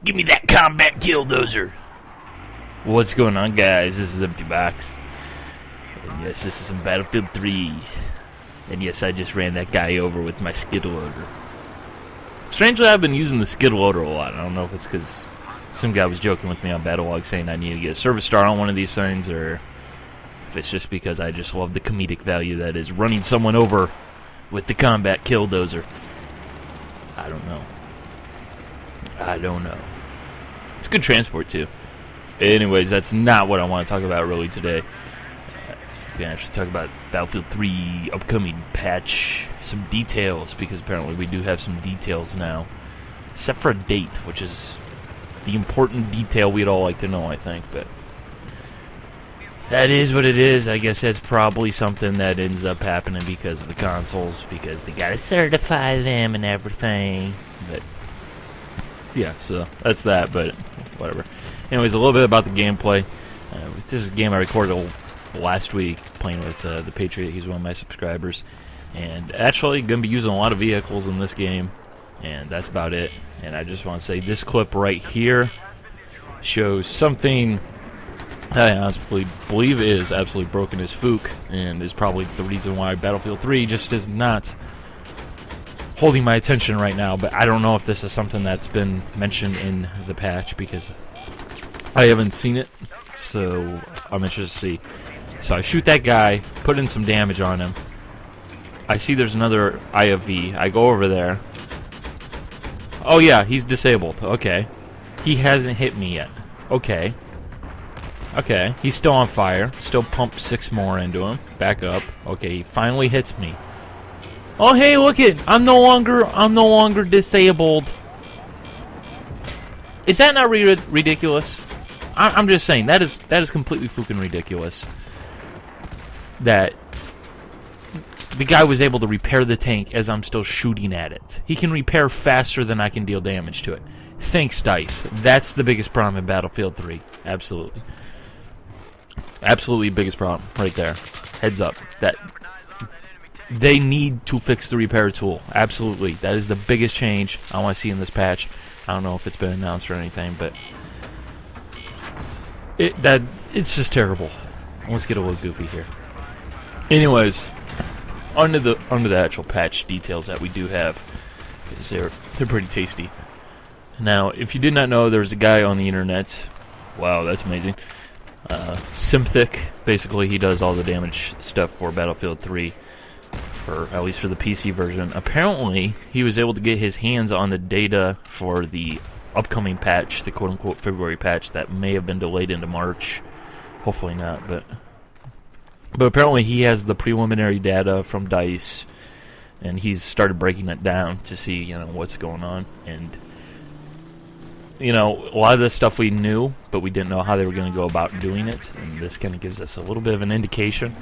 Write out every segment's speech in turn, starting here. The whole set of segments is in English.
Give me that combat killdozer. What's going on, guys? This is Empty Box. And yes, this is some Battlefield 3. And yes, I just ran that guy over with my skid loader. Strangely, I've been using the skid loader a lot. I don't know if it's because some guy was joking with me on Battlelog saying I need to get a service star on one of these things, or if it's just because I just love the comedic value that is running someone over with the combat killdozer. I don't know. It's good transport too. Anyways, that's not what I want to talk about really today. We can actually talk about Battlefield 3 upcoming patch, some details, because apparently we do have some details now, except for a date, which is the important detail we'd all like to know, I think. But that is what it is. I guess that's probably something that ends up happening because of the consoles, because they gotta certify them and everything. But yeah, so that's that, but whatever. Anyways, a little bit about the gameplay. This is a game I recorded last week playing with the Patriot. He's one of my subscribers. And actually going to be using a lot of vehicles in this game. And that's about it. And I just want to say this clip right here shows something I honestly believe is absolutely broken as fook, and is probably the reason why Battlefield 3 just is not holding my attention right now. But I don't know if this is something that's been mentioned in the patch, because I haven't seen it, so I'm interested to see. So I shoot that guy, put in some damage on him. I see there's another IFV. I go over there. Oh yeah, he's disabled. Okay. He hasn't hit me yet. Okay. Okay, he's still on fire. Still pumped 6 more into him. Back up. Okay, he finally hits me. Oh hey, look it! I'm no longer disabled. Is that not ridiculous? I'm just saying that is completely fucking ridiculous. That the guy was able to repair the tank as I'm still shooting at it. He can repair faster than I can deal damage to it. Thanks, DICE. That's the biggest problem in Battlefield 3. Absolutely. Absolutely biggest problem right there. Heads up. That they need to fix the repair tool. Absolutely. That is the biggest change I want to see in this patch. I don't know if it's been announced or anything, but it's just terrible. Let's get a little goofy here. Anyways, under the actual patch details that we do have, because they're pretty tasty. Now, if you did not know, there's a guy on the internet. Wow, that's amazing. Sympthic, basically, he does all the damage stuff for Battlefield 3, at least for the PC version. Apparently, he was able to get his hands on the data for the upcoming patch, the quote-unquote February patch that may have been delayed into March. Hopefully not, but apparently he has the preliminary data from DICE, and he's started breaking it down to see, you know, what's going on. And you know, a lot of this stuff we knew, but we didn't know how they were going to go about doing it, and this kind of gives us a little bit of an indication.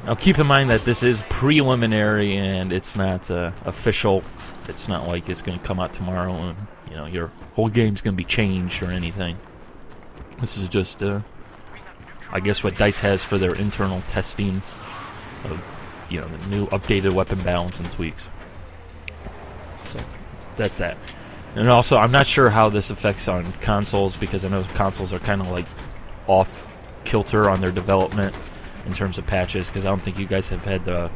Now keep in mind that this is preliminary and it's not official. It's not like it's going to come out tomorrow and, you know, your whole game's going to be changed or anything. This is just, I guess, what DICE has for their internal testing of, you know, the new updated weapon balance and tweaks. So that's that. And also, I'm not sure how this affects on consoles, because I know consoles are kind of like off kilter on their development in terms of patches, because I don't think you guys have had the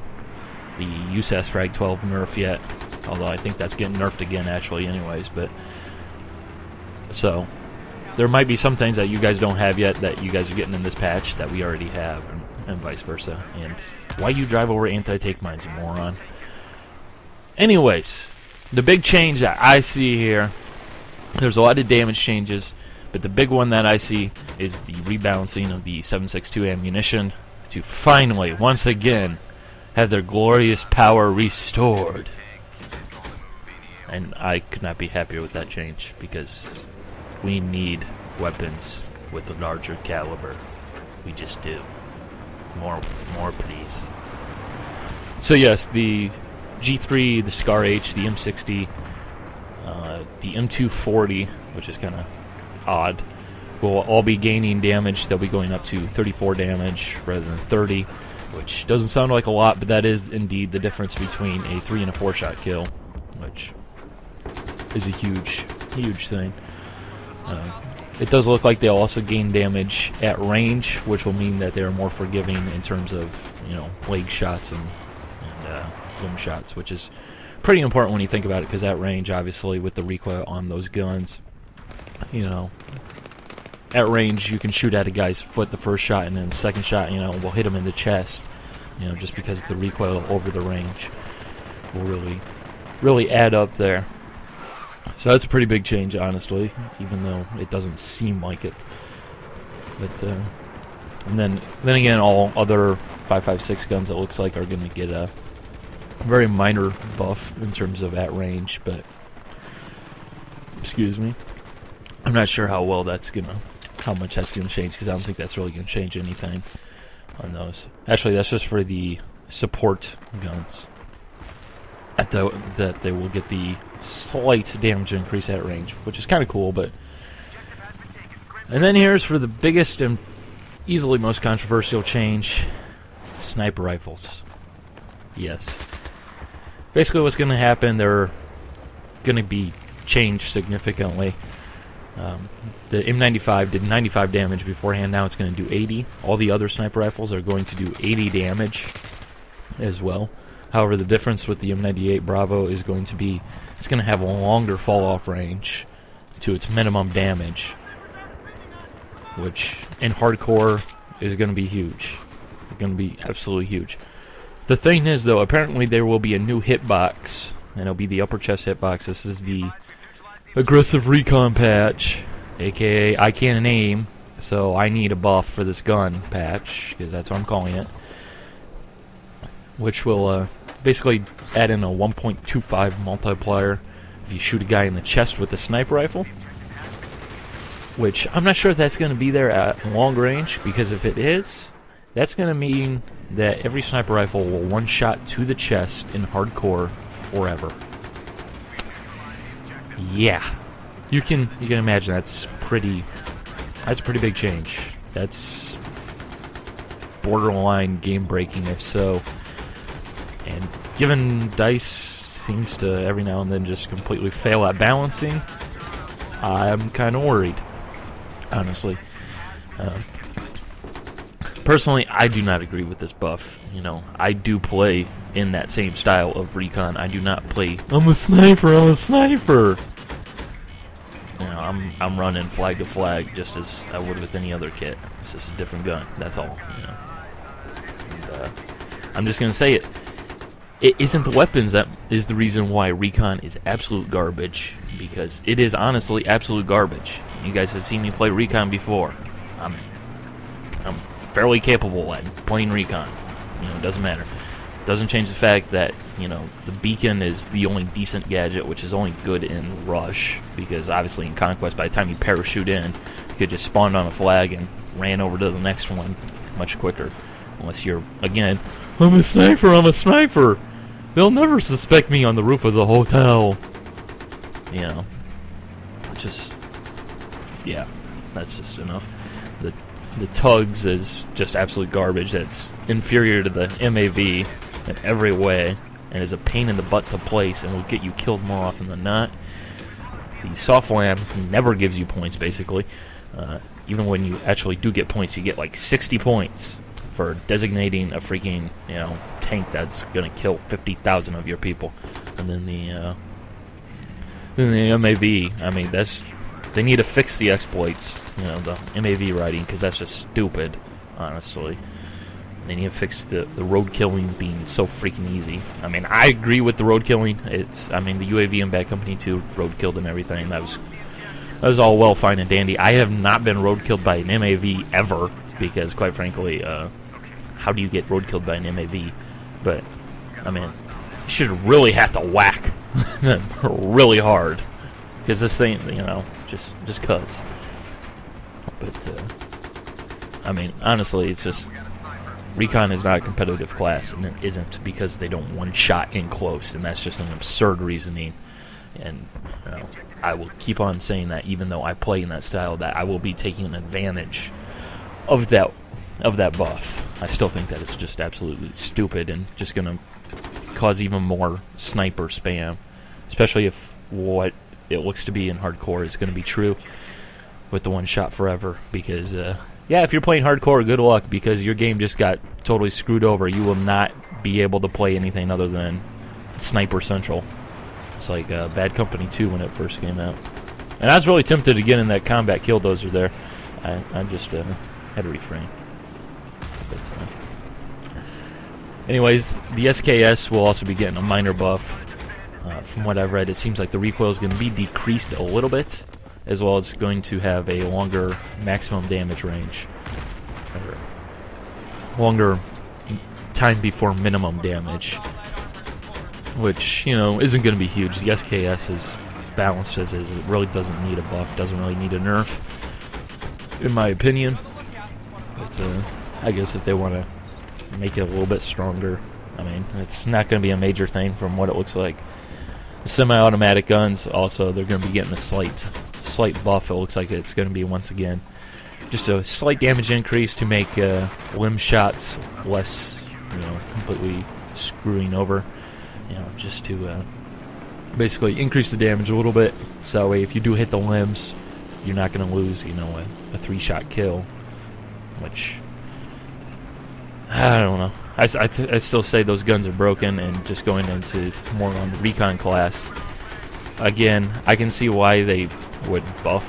USAS Frag 12 nerf yet, although I think that's getting nerfed again actually anyways. But so there might be some things that you guys don't have yet that you guys are getting in this patch that we already have, and vice versa. And why you drive over anti-tank mines, you moron. Anyways, the big change that I see here, there's a lot of damage changes, but the big one that I see is the rebalancing of the 7.62 ammunition to finally, once again, have their glorious power restored. And I could not be happier with that change, because we need weapons with a larger caliber. We just do. More please. So yes, the G3, the Scar H, the M60, the M240, which is kind of odd, will all be gaining damage. They'll be going up to 34 damage rather than 30, which doesn't sound like a lot, but that is indeed the difference between a 3 and a 4 shot kill, which is a huge thing. It does look like they'll also gain damage at range, which will mean that they're more forgiving in terms of, you know, leg shots and limb shots, which is pretty important when you think about it, because at range, obviously, with the recoil on those guns, you know, at range you can shoot at a guy's foot the first shot, and then the second shot, you know, will hit him in the chest, you know, just because the recoil over the range will really add up there. So that's a pretty big change, honestly, even though it doesn't seem like it. But and then again, all other 5.56 guns, it looks like, are going to get a very minor buff in terms of at range. But excuse me, I'm not sure how much that's gonna change, because I don't think that's really gonna change anything on those. Actually, that's just for the support guns. That they will get the slight damage increase at range, which is kind of cool. But and then here's for the biggest and easily most controversial change: sniper rifles. Yes, basically what's going to happen, they're going to be changed significantly. The M95 did 95 damage beforehand. Now it's going to do 80. All the other sniper rifles are going to do 80 damage as well. However, the difference with the M98 Bravo is going to be, it's going to have a longer fall-off range to its minimum damage, which in hardcore is going to be huge. It's going to be absolutely huge. The thing is, though, apparently there will be a new hitbox, and it'll be the upper chest hitbox. This is the aggressive recon patch, aka I can't aim, so I need a buff for this gun patch, because that's what I'm calling it, which will basically add in a 1.25 multiplier if you shoot a guy in the chest with a sniper rifle, which I'm not sure if that's going to be there at long range, because if it is, that's going to mean that every sniper rifle will one-shot to the chest in hardcore forever. Yeah, you can imagine that's a pretty big change. That's borderline game-breaking, if so. And given DICE seems to every now and then just completely fail at balancing, I'm kind of worried, honestly. Personally, I do not agree with this buff. You know, I do play in that same style of recon. I do not play, I'm a sniper, I'm a sniper. You know, I'm running flag to flag just as I would with any other kit. It's just a different gun, that's all. You know. And, I'm just gonna say it. It isn't the weapons that is the reason why recon is absolute garbage, because it is honestly absolute garbage. You guys have seen me play recon before. I'm fairly capable at playing recon. You know, it doesn't matter. It doesn't change the fact that, you know, the beacon is the only decent gadget, which is only good in Rush, because obviously in Conquest, by the time you parachute in, you could just spawn on a flag and ran over to the next one much quicker. Unless you're, again, I'm a sniper, I'm a sniper! They'll never suspect me on the roof of the hotel. You know, just, yeah, that's just enough. The Tugs is just absolute garbage. That's inferior to the MAV in every way, and is a pain in the butt to place, and will get you killed more often than not. The Soft Lamb never gives you points, basically. Even when you actually do get points, you get like 60 points for designating a freaking, you know, tank that's gonna kill 50,000 of your people. And then the MAV, I mean, they need to fix the exploits, you know, the MAV riding, because that's just stupid, honestly. They need to fix the road killing being so freaking easy. I mean, I agree with the road killing. I mean, the UAV and Bad Company 2 road killed and everything. That was all well, fine, and dandy. I have not been road killed by an MAV ever, because, quite frankly, how do you get road killed by an MAV? But, I mean, you should really have to whack really hard, because this thing, you know, just cuz. But, I mean, honestly, it's just, recon is not a competitive class, and it isn't because they don't one-shot in close, and that's just an absurd reasoning. And, you know, I will keep on saying that, even though I play in that style, that I will be taking advantage of that buff. I still think that it's just absolutely stupid and just gonna cause even more sniper spam, especially if what it looks to be in hardcore is gonna be true. with the one shot forever, because yeah, if you're playing hardcore, good luck, because your game just got totally screwed over. You will not be able to play anything other than Sniper Central. It's like Bad Company 2 when it first came out. And I was really tempted to get in that combat killdozer there. I just had to refrain. But, anyways, the SKS will also be getting a minor buff. From what I've read, it seems like the recoil is going to be decreased a little bit, as well as going to have a longer maximum damage range. Or longer time before minimum damage. Which, you know, isn't going to be huge. The SKS is balanced as is. It really doesn't need a buff, doesn't really need a nerf, in my opinion. But I guess if they want to make it a little bit stronger, I mean, it's not going to be a major thing from what it looks like. The semi-automatic guns, also, they're going to be getting a slight buff. It looks like it's going to be, once again, just a slight damage increase to make limb shots less, you know, completely screwing over. You know, just to basically increase the damage a little bit, so that way if you do hit the limbs, you're not going to lose, you know, a 3-shot kill, which, I don't know. I still say those guns are broken, and just going into more on the recon class, again, I can see why they would buff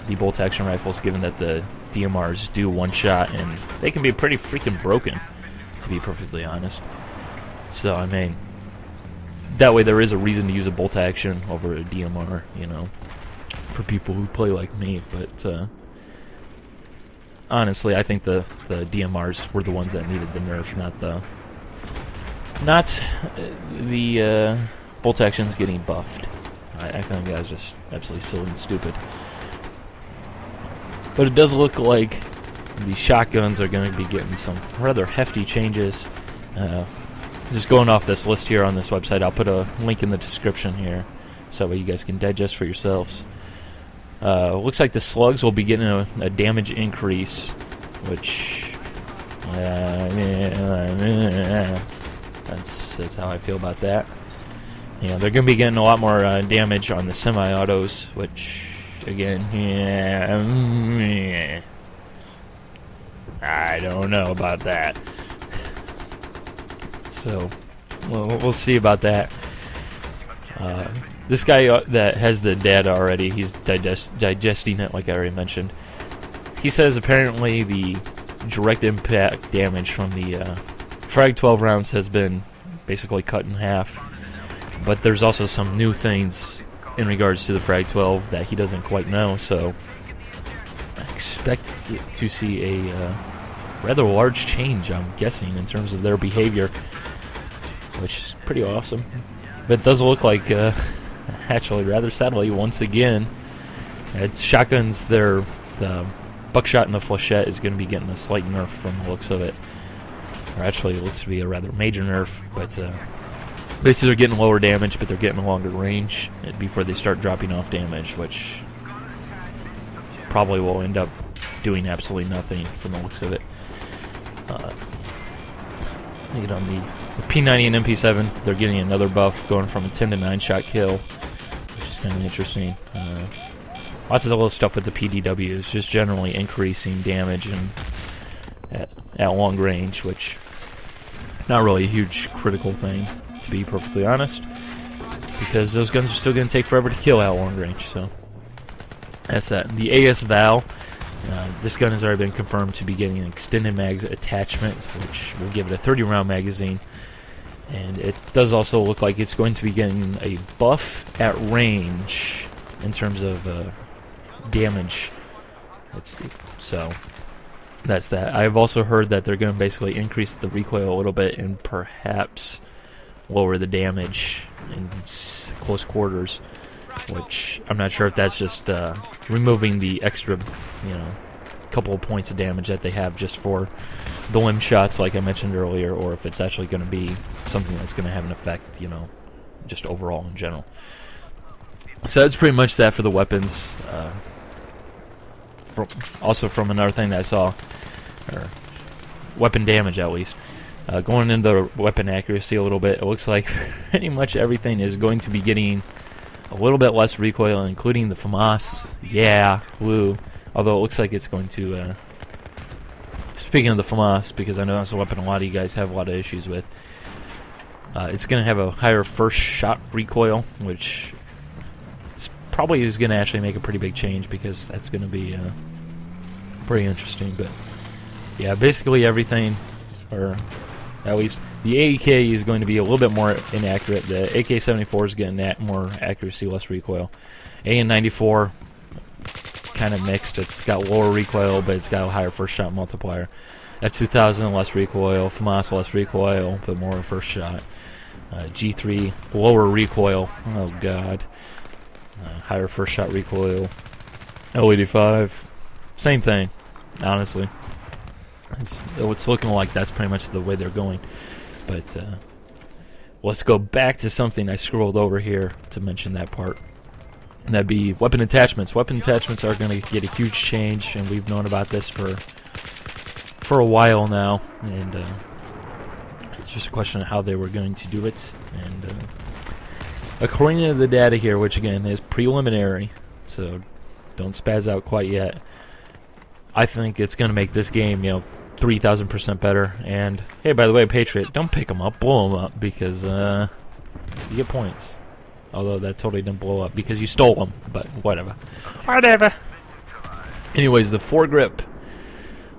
the bolt-action rifles, given that the DMRs do one shot, and they can be pretty freaking broken, to be perfectly honest. So, I mean, that way there is a reason to use a bolt-action over a DMR, you know, for people who play like me, but, honestly, I think the DMRs were the ones that needed the nerf, not the bolt actions getting buffed. I think that was just absolutely silly and stupid. But it does look like the shotguns are going to be getting some rather hefty changes. Just going off this list here on this website, I'll put a link in the description here, so that way you guys can digest for yourselves. Looks like the slugs will be getting a damage increase, which that's how I feel about that. You know, they're going to be getting a lot more damage on the semi-autos, which, again, I don't know about that. So, we'll see about that. This guy that has the data already, he's digesting it, like I already mentioned. He says apparently the direct impact damage from the Frag 12 rounds has been basically cut in half. But there's also some new things in regards to the Frag 12 that he doesn't quite know, so I expect to see a rather large change, I'm guessing, in terms of their behavior, which is pretty awesome. But it does look like, actually, rather sadly, once again, it's shotguns, the buckshot and the flechette is going to be getting a slight nerf from the looks of it. Or actually, it looks to be a rather major nerf, but basically they're getting lower damage, but they're getting a longer range before they start dropping off damage, which probably will end up doing absolutely nothing from the looks of it. You know, the P90 and MP7, they're getting another buff, going from a 10 to 9 shot kill, which is kind of interesting. Lots of little stuff with the PDWs, just generally increasing damage and at long range, which not really a huge critical thing, to be perfectly honest, because those guns are still going to take forever to kill at long range. So that's that. The AS Val, this gun has already been confirmed to be getting an extended mags attachment, which will give it a 30-round magazine. And it does also look like it's going to be getting a buff at range in terms of damage. So that's that. I've also heard that they're going to basically increase the recoil a little bit and perhaps lower the damage in close quarters, which I'm not sure if that's just removing the extra, you know, couple of points of damage that they have just for the limb shots, like I mentioned earlier, or if it's actually going to be something that's going to have an effect, you know, just overall in general. So that's pretty much that for the weapons. Also from another thing that I saw, or weapon damage at least, going into weapon accuracy a little bit, it looks like pretty much everything is going to be getting a little bit less recoil, including the FAMAS. Yeah, woo. Although it looks like it's going to, speaking of the FAMAS, because I know that's a weapon a lot of you guys have a lot of issues with, it's going to have a higher first shot recoil, which probably is going to actually make a pretty big change, because that's going to be pretty interesting. But yeah, basically everything, or at least the AEK is going to be a little bit more inaccurate. The AK-74 is getting more accuracy, less recoil. AN-94, kind of mixed. It's got lower recoil, but it's got a higher first shot multiplier. F-2000, less recoil. FAMAS, less recoil, but more first shot. G3, lower recoil. Oh god. Higher first shot recoil. L85, same thing, honestly. It's looking like that's pretty much the way they're going. But let's go back to something I scrolled over here to mention that part. And that'd be weapon attachments. Weapon attachments are going to get a huge change, and we've known about this for a while now. And it's just a question of how they were going to do it. And according to the data here, which again is preliminary, so don't spaz out quite yet, I think it's going to make this game, 3,000% better. And hey, by the way, Patriot, don't pick them up, blow them up, because you get points. Although that totally didn't blow up because you stole them, but whatever. Whatever. Anyways, the foregrip.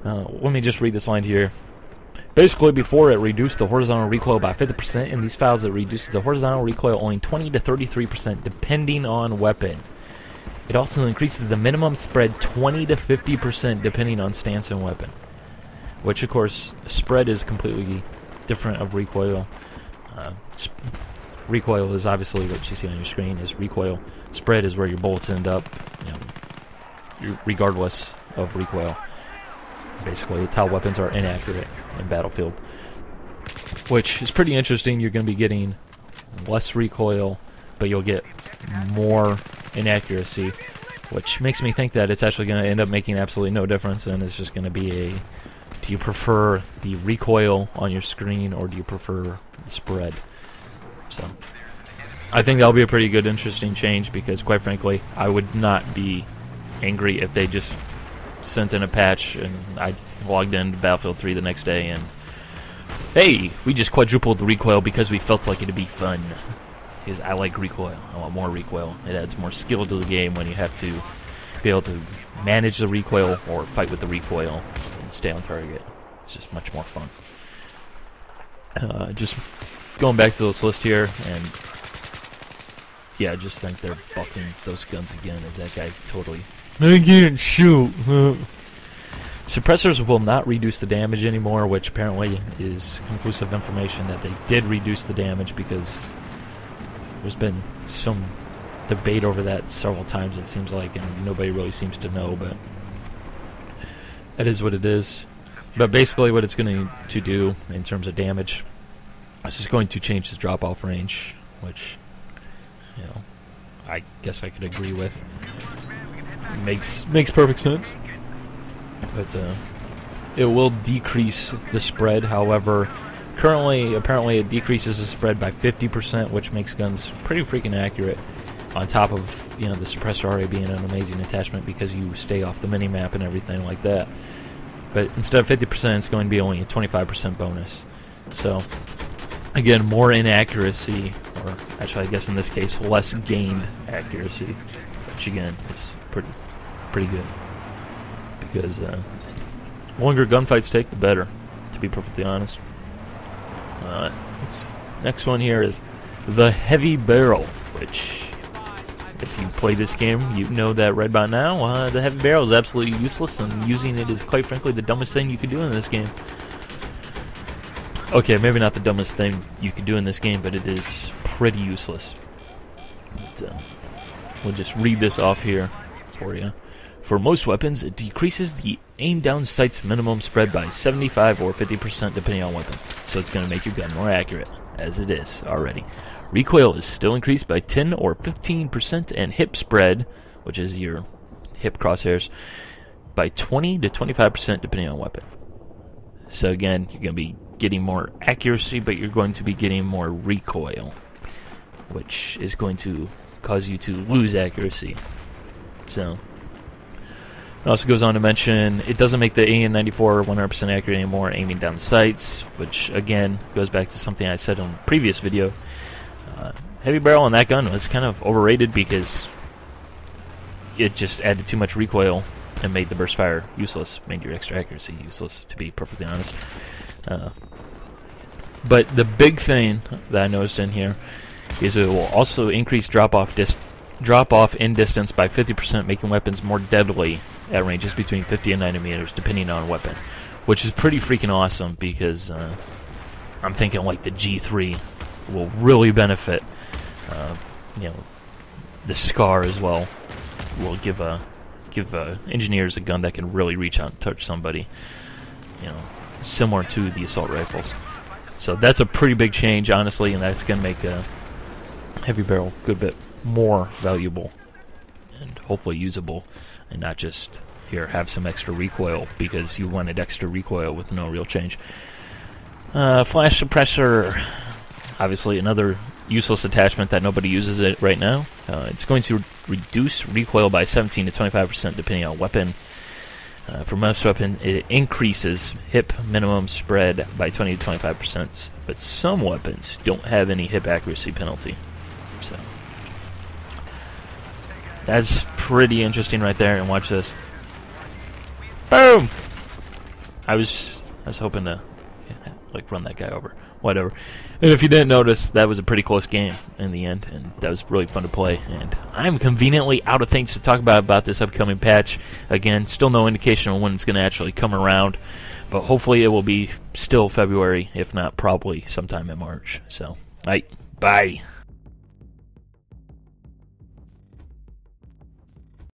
Let me just read this line here. Basically, before it reduced the horizontal recoil by 50%, in these files it reduces the horizontal recoil only 20 to 33% depending on weapon. It also increases the minimum spread 20 to 50% depending on stance and weapon. Which, of course, spread is completely different of recoil. Recoil is obviously what you see on your screen is recoil. Spread is where your bullets end up, regardless of recoil. Basically, it's how weapons are inaccurate in Battlefield. Which is pretty interesting. You're going to be getting less recoil, but you'll get more inaccuracy, which makes me think that it's actually going to end up making absolutely no difference, and it's just going to be a, do you prefer the recoil on your screen, or do you prefer the spread? So I think that'll be a pretty good, interesting change, because quite frankly, I would not be angry if they just sent in a patch and I logged into Battlefield 3 the next day and, hey, we just quadrupled the recoil because we felt like it'd be fun. Because I like recoil. I want more recoil. It adds more skill to the game when you have to be able to manage the recoil or fight with the recoil and stay on target. It's just much more fun. Just going back to this list here, and yeah, I just think they're buffing those guns again, as that guy totally, I can't shoot. Suppressors will not reduce the damage anymore, which apparently is conclusive information that they did reduce the damage, because there's been some debate over that several times, it seems like, and nobody really seems to know, but it is what it is. But basically what it's going to do in terms of damage, it's just going to change the drop-off range, which, I guess I could agree with. Makes perfect sense. But it will decrease the spread. However, currently, apparently, it decreases the spread by 50%, which makes guns pretty freaking accurate. On top of the suppressor already being an amazing attachment because you stay off the mini-map and everything like that. But instead of 50%, it's going to be only a 25% bonus. So, again, more inaccuracy, or actually, I guess in this case, less gained accuracy, which again is pretty good. Because longer gunfights take, the better, to be perfectly honest. Next one here is the heavy barrel, which, if you play this game, you know that right by now, the heavy barrel is absolutely useless, and using it is, quite frankly, the dumbest thing you could do in this game. Okay, maybe not the dumbest thing you could do in this game, but it is pretty useless. But, we'll just read this off here for you. For most weapons, it decreases the aim down sight's minimum spread by 75 or 50% depending on weapon. So it's going to make your gun more accurate, as it is already. Recoil is still increased by 10 or 15%, and hip spread, which is your hip crosshairs, by 20 to 25% depending on weapon. So again, you're going to be getting more accuracy, but you're going to be getting more recoil, which is going to cause you to lose accuracy. So It also goes on to mention it doesn't make the AN-94 100% accurate anymore aiming down the sights, which again goes back to something I said in a previous video. Heavy barrel on that gun was kind of overrated because it just added too much recoil and made the burst fire useless, made your extra accuracy useless, to be perfectly honest. But the big thing that I noticed in here is it will also increase drop-off in distance by 50%, making weapons more deadly at ranges between 50 and 90 meters, depending on weapon, which is pretty freaking awesome because I'm thinking like the G3 will really benefit. You know, the SCAR as well will give engineers a gun that can really reach out and touch somebody. You know, similar to the assault rifles. So that's a pretty big change, honestly, and that's going to make a heavy barrel a good bit more valuable and hopefully usable, and not just here have some extra recoil because you wanted extra recoil with no real change. Flash suppressor, obviously another useless attachment that nobody uses it right now. It's going to reduce recoil by 17 to 25% depending on weapon. For most weapons, it increases hip minimum spread by 20 to 25%, but some weapons don't have any hip accuracy penalty. So that's pretty interesting right there. And watch this. Boom! I was hoping to like run that guy over. Whatever. And if you didn't notice, that was a pretty close game in the end, and that was really fun to play. And I'm conveniently out of things to talk about this upcoming patch. Again, still no indication on when it's going to actually come around, but hopefully it will be still February, if not probably sometime in March. So, alright, bye.